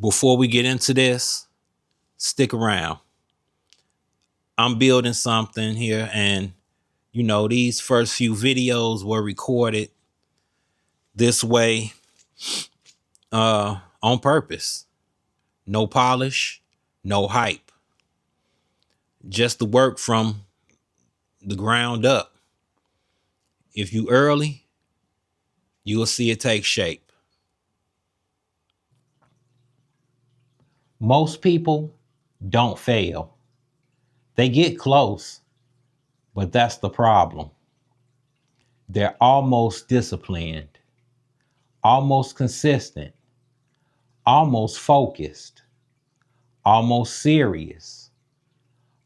Before we get into this, stick around. I'm building something here, and these first few videos were recorded this way on purpose. No polish, no hype. Just the work from the ground up. If you early, you'll see it take shape. Most people don't fail. They get close, but that's the problem. They're almost disciplined, almost consistent, almost focused, almost serious,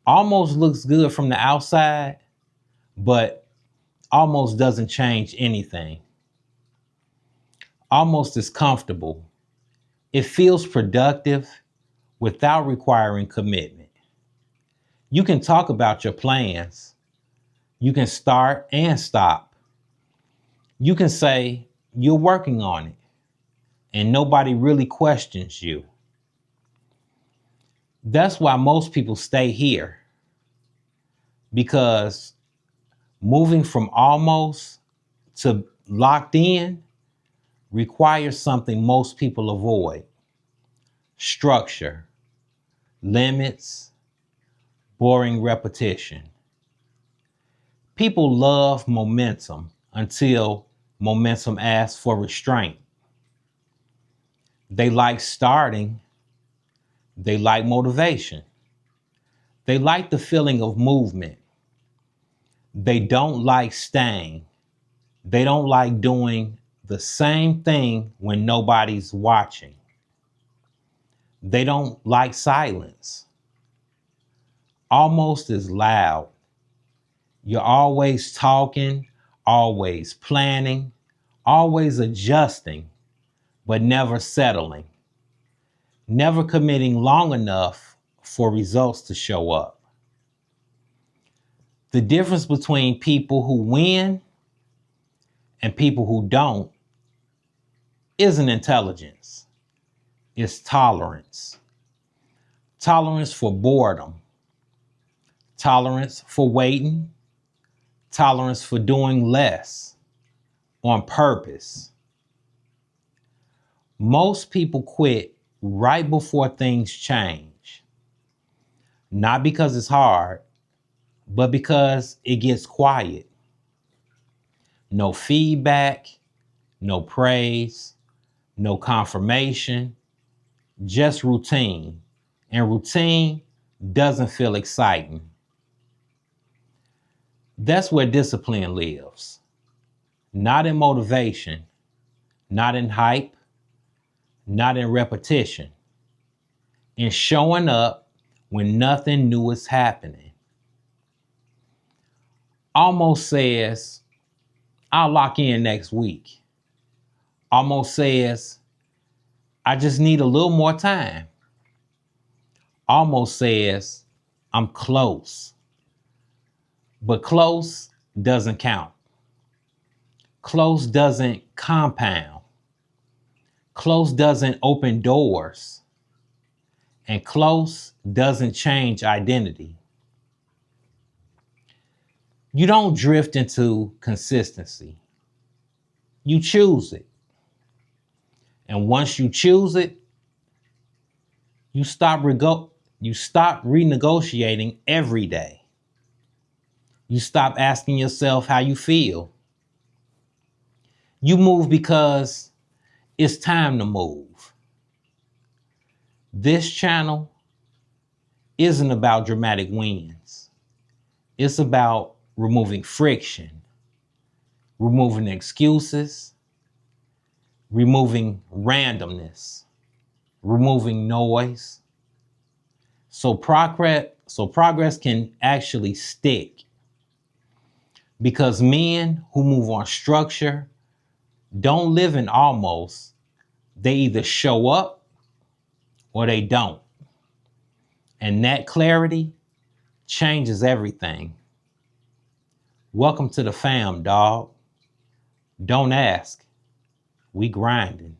almost looks good from the outside, but almost doesn't change anything. Almost is comfortable. It feels productive without requiring commitment. You can talk about your plans. You can start and stop. You can say you're working on it and nobody really questions you. That's why most people stay here, because moving from almost to locked in requires something most people avoid: structure, limits, boring repetition. People love momentum until momentum asks for restraint. They like starting. They like motivation. They like the feeling of movement. They don't like staying. They don't like doing the same thing when nobody's watching. They don't like silence. Almost is loud. You're always talking, always planning, always adjusting, but never settling. Never committing long enough for results to show up. The difference between people who win and people who don't isn't intelligence. It's tolerance. Tolerance for boredom. Tolerance for waiting. Tolerance for doing less on purpose. Most people quit right before things change. Not because it's hard, but because it gets quiet. No feedback, no praise, no confirmation, just routine. And routine doesn't feel exciting. That's where discipline lives. Not in motivation, not in hype, not in repetition. In showing up when nothing new is happening. Almost says, I'll lock in next week. Almost says, I just need a little more time. Almost says, I'm close. But close doesn't count. Close doesn't compound. Close doesn't open doors. And close doesn't change identity. You don't drift into consistency. You choose it. And once you choose it, you stop renegotiating every day. You stop asking yourself how you feel. You move because it's time to move. This channel isn't about dramatic wins. It's about removing friction, removing excuses, removing randomness, removing noise. So progress can actually stick. Because men who move on structure don't live in almost. They either show up or they don't. And that clarity changes everything. Welcome to the FAMM, dawg. Don't ask. We grindin'.